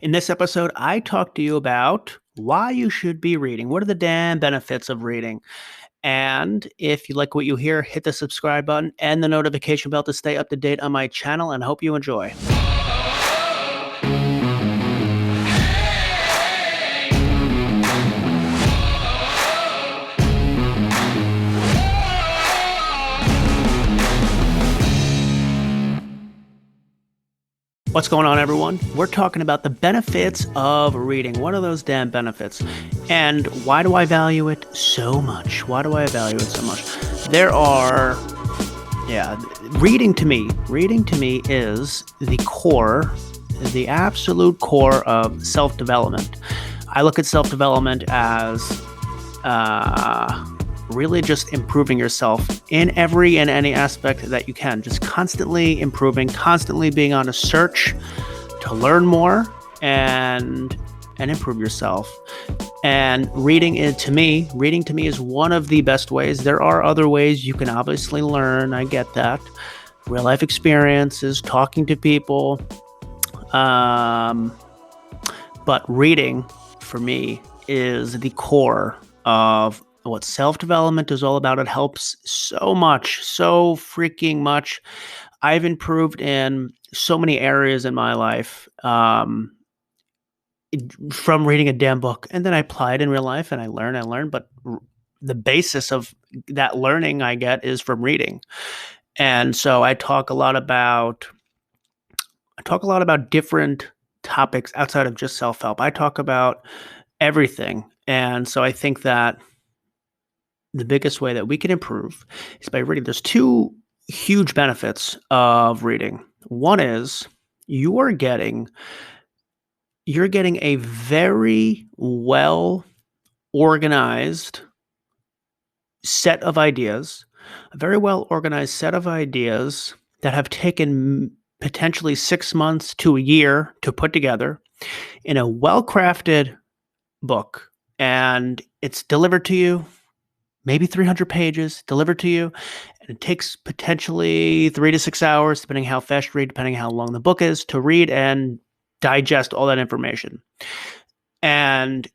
In this episode, I talk to you about why you should be reading. What are the damn benefits of reading? And if you like what you hear, hit the subscribe button and the notification bell to stay up to date on my channel, and I hope you enjoy. What's going on, everyone? We're talking about the benefits of reading. What are those damn benefits? And why do I value it so much? Why do I value it so much? Reading to me is the core, the absolute core of self-development. I look at self-development as really just improving yourself in every and any aspect that you can. Just constantly improving, constantly being on a search to learn more and improve yourself. And reading to me is one of the best ways. There are other ways you can obviously learn. I get that. Real life experiences, talking to people. But reading for me is the core of what self-development is all about. It helps so much, so freaking much. I've improved in so many areas in my life from reading a damn book, and then I apply it in real life, and I learn. But the basis of that learning I get is from reading, and so I talk a lot about different topics outside of just self-help. I talk about everything, and so I think that the biggest way that we can improve is by reading. There's two huge benefits of reading. One is you're getting a very well organized set of ideas, that have taken potentially 6 months to a year to put together in a well-crafted book, and it's delivered to you. Maybe 300 pages delivered to you, and it takes potentially 3 to 6 hours, depending how fast you read, depending how long the book is, to read and digest all that information. And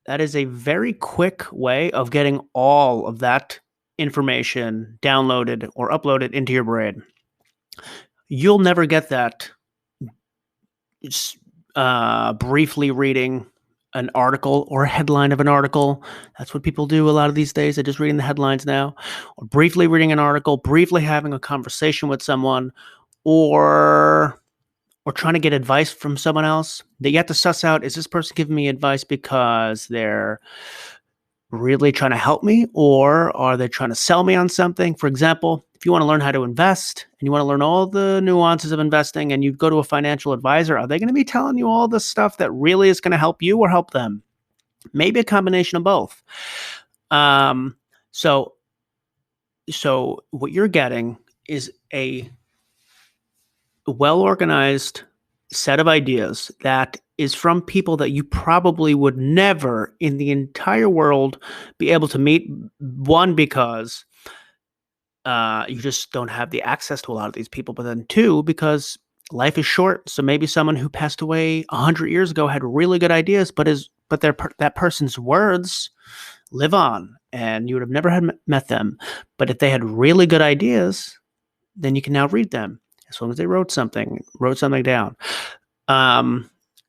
that is a very quick way of getting all of that information downloaded or uploaded into your brain. You'll never get that briefly reading an article or a headline of an article. That's what people do a lot of these days. They're just reading the headlines now, or briefly reading an article, briefly having a conversation with someone, or trying to get advice from someone else. That you have to suss out, is this person giving me advice because they're really trying to help me, or are they trying to sell me on something? For example, if you want to learn how to invest and you want to learn all the nuances of investing and you go to a financial advisor, are they going to be telling you all the stuff that really is going to help you or help them? Maybe a combination of both. So what you're getting is a well-organized set of ideas that is from people that you probably would never in the entire world be able to meet. One, because you just don't have the access to a lot of these people, but then two, because life is short. So maybe someone who passed away 100 years ago had really good ideas, but that person's words live on, and you would have never met them. But if they had really good ideas, then you can now read them as long as they wrote something down.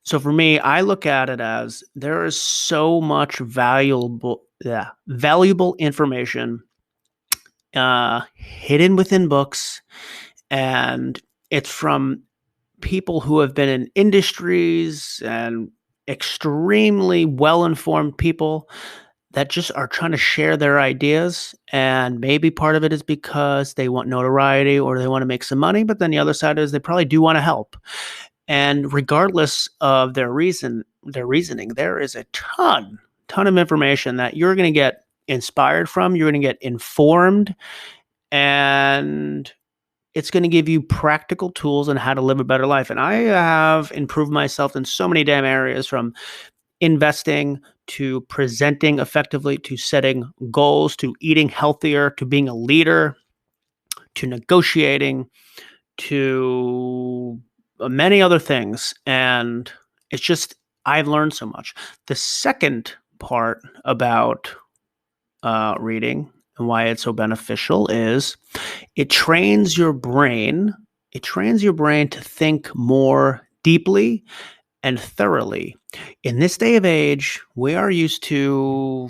So for me, I look at it as there is so much valuable information hidden within books, and it's from people who have been in industries and extremely well-informed people that just are trying to share their ideas. And maybe part of it is because they want notoriety or they want to make some money, but then the other side is they probably do want to help. And regardless of their reasoning, there is a ton of information that you're going to get inspired from, you're going to get informed, and it's going to give you practical tools on how to live a better life. And I have improved myself in so many damn areas, from investing to presenting effectively, to setting goals, to eating healthier, to being a leader, to negotiating, to many other things. And It's just, I've learned so much. The second part about reading and why it's so beneficial is it trains your brain. It trains your brain to think more deeply and thoroughly. In this day of age, we are used to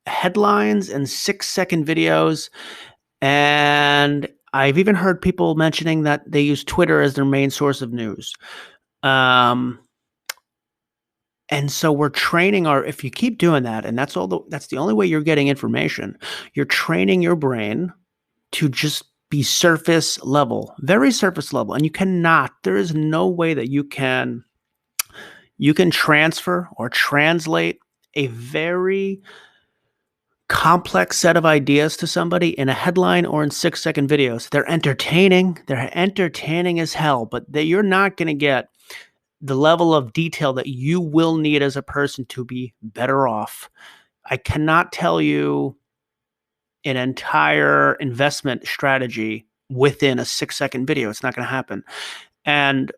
headlines and 6-second videos. And I've even heard people mentioning that they use Twitter as their main source of news. Um, and so we're training if you keep doing that, and that's the only way you're getting information, you're training your brain to just be surface level, very surface level. And there is no way that you can transfer or translate a very complex set of ideas to somebody in a headline or in 6-second videos. They're entertaining. They're entertaining as hell, but you're not going to get the level of detail that you will need as a person to be better off. I cannot tell you an entire investment strategy within a 6-second video. It's not going to happen. And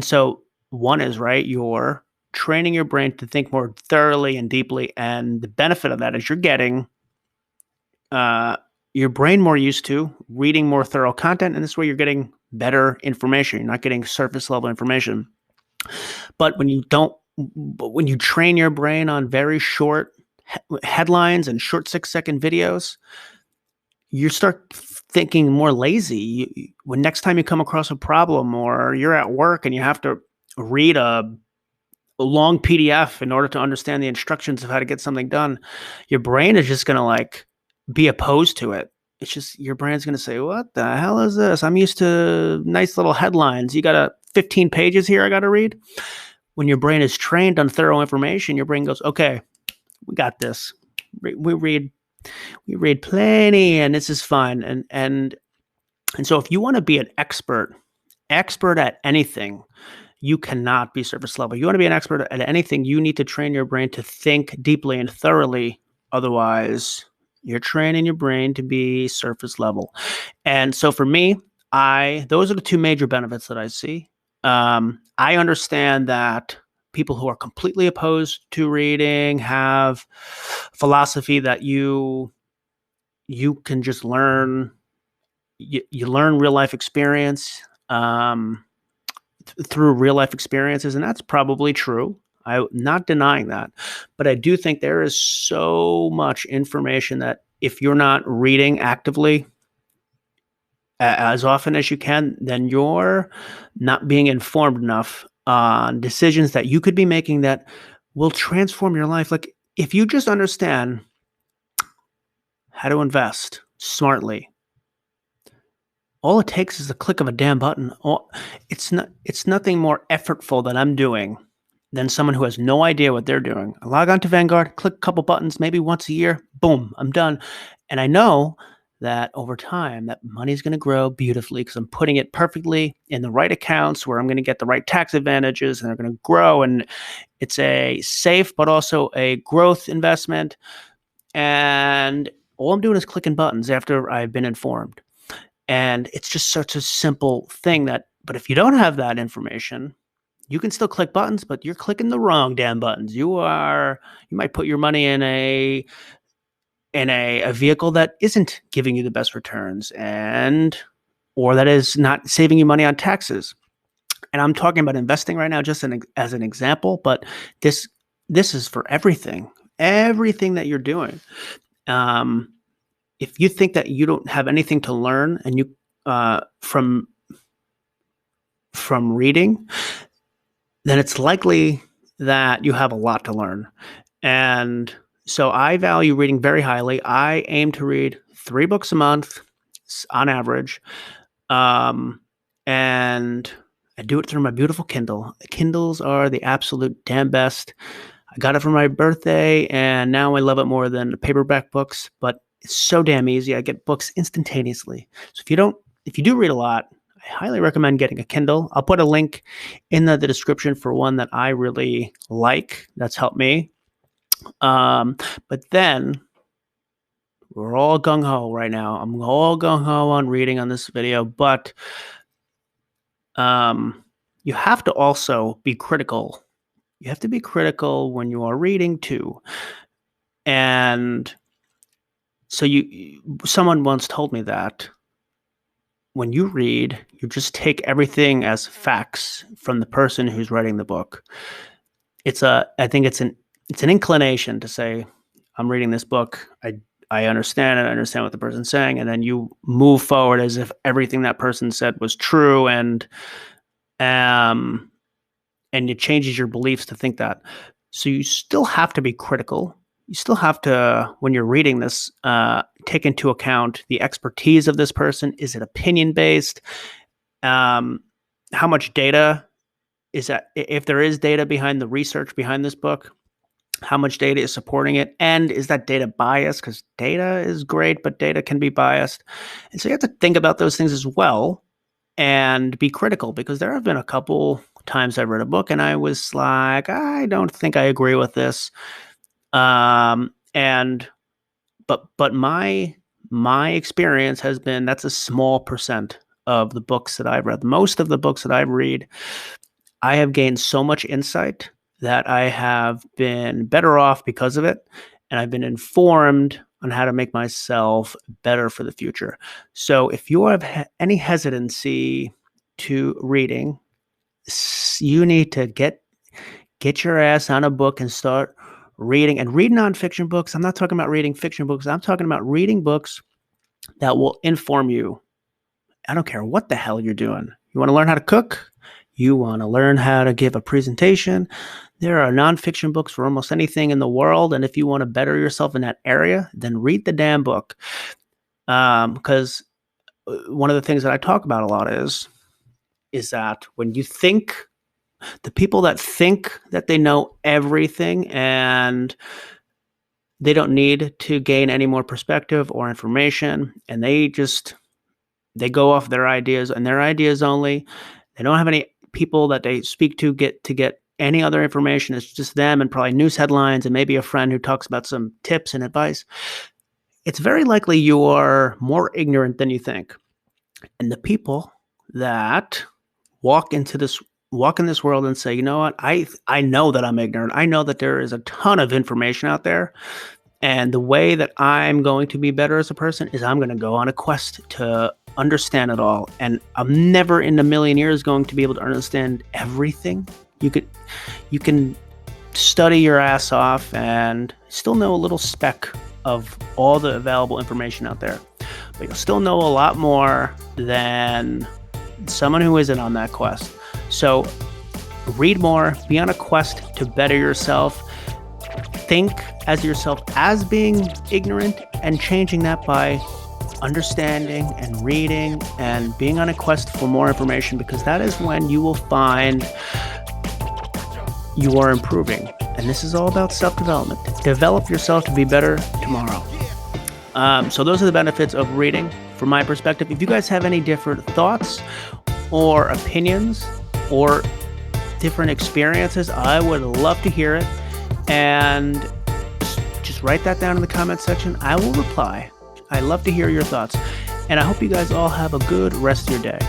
so one is, right, you're training your brain to think more thoroughly and deeply. And the benefit of that is you're getting your brain more used to reading more thorough content. And this way you're getting better information. You're not getting surface level information. But when you train your brain on very short headlines and short 6-second videos, you start thinking more lazy. When next time you come across a problem or you're at work and you have to read a long PDF in order to understand the instructions of how to get something done, your brain is just going to be opposed to it. It's just, your brain's going to say, what the hell is this? I'm used to nice little headlines. You got 15 pages here I got to read. When your brain is trained on thorough information, your brain goes, okay, we got this. We read plenty and this is fun. And so if you want to be an expert at anything, you cannot be surface level. You want to be an expert at anything, you need to train your brain to think deeply and thoroughly. Otherwise, you're training your brain to be surface level. And so for me, those are the two major benefits that I see. I understand that people who are completely opposed to reading have philosophy that you can just learn. You learn real life experience through real life experiences, and that's probably true. I'm not denying that, but I do think there is so much information that if you're not reading actively as often as you can, then you're not being informed enough on decisions that you could be making that will transform your life. Like if you just understand how to invest smartly, all it takes is the click of a damn button. It's nothing more effortful than I'm doing than someone who has no idea what they're doing. I log on to Vanguard, click a couple buttons, maybe once a year, boom, I'm done. And I know that over time, that money is going to grow beautifully because I'm putting it perfectly in the right accounts where I'm going to get the right tax advantages and they're going to grow. And it's a safe, but also a growth investment. And all I'm doing is clicking buttons after I've been informed. And it's just such a simple thing but if you don't have that information, you can still click buttons, but you're clicking the wrong damn buttons. You might put your money in a vehicle that isn't giving you the best returns or that is not saving you money on taxes. And I'm talking about investing right now just as an example, but this is for everything that you're doing. If you think that you don't have anything to learn and you from reading, then it's likely that you have a lot to learn. And so I value reading very highly. I aim to read 3 books a month on average. And I do it through my beautiful Kindle. Kindles are the absolute damn best. I got it for my birthday, and now I love it more than paperback books, but it's so damn easy. I get books instantaneously. So if you do read a lot, I highly recommend getting a Kindle. I'll put a link in the description for one that I really like. That's helped me. But then we're all gung-ho right now. I'm all gung-ho on reading on this video, but you have to also be critical You have to be critical when you are reading too. And so someone once told me that when you read, you just take everything as facts from the person who's writing the book. I think it's an inclination to say, I'm reading this book. I understand it. I understand what the person's saying. And then you move forward as if everything that person said was true. And it changes your beliefs to think that. So you still have to be critical. You still have to, when you're reading this, take into account the expertise of this person. Is it opinion-based? How much data is that? If there is data behind the research behind this book, how much data is supporting it? And is that data biased? Because data is great, but data can be biased. And so you have to think about those things as well and be critical, because there have been a couple times I've read a book and I was like, I don't think I agree with this. But my experience has been that's a small percent of the books that I've read. Most of the books that I read, I have gained so much insight that I have been better off because of it. And I've been informed on how to make myself better for the future. So if you have any hesitancy to reading, you need to get your ass on a book and start reading. And read nonfiction books. I'm not talking about reading fiction books. I'm talking about reading books that will inform you. I don't care what the hell you're doing. You want to learn how to cook? You want to learn how to give a presentation? There are nonfiction books for almost anything in the world. And if you want to better yourself in that area, then read the damn book. Because one of the things that I talk about a lot is that when you think, the people that think that they know everything and they don't need to gain any more perspective or information, and they go off their ideas and their ideas only. They don't have any people that they speak to get any other information. It's just them and probably news headlines and maybe a friend who talks about some tips and advice. It's very likely you are more ignorant than you think. And the people that walk in this world and say, you know what, I know that I'm ignorant. I know that there is a ton of information out there. And the way that I'm going to be better as a person is I'm going to go on a quest to understand it all. And I'm never in a million years going to be able to understand everything. You can study your ass off and still know a little speck of all the available information out there. But you'll still know a lot more than someone who isn't on that quest. So read more, be on a quest to better yourself. Think as yourself as being ignorant and changing that by understanding and reading and being on a quest for more information, because that is when you will find you are improving. And this is all about self-development. Develop yourself to be better tomorrow. So those are the benefits of reading from my perspective. If you guys have any different thoughts or opinions or different experiences, I would love to hear it. And just write that down in the comment section. I will reply. I love to hear your thoughts. And I hope you guys all have a good rest of your day.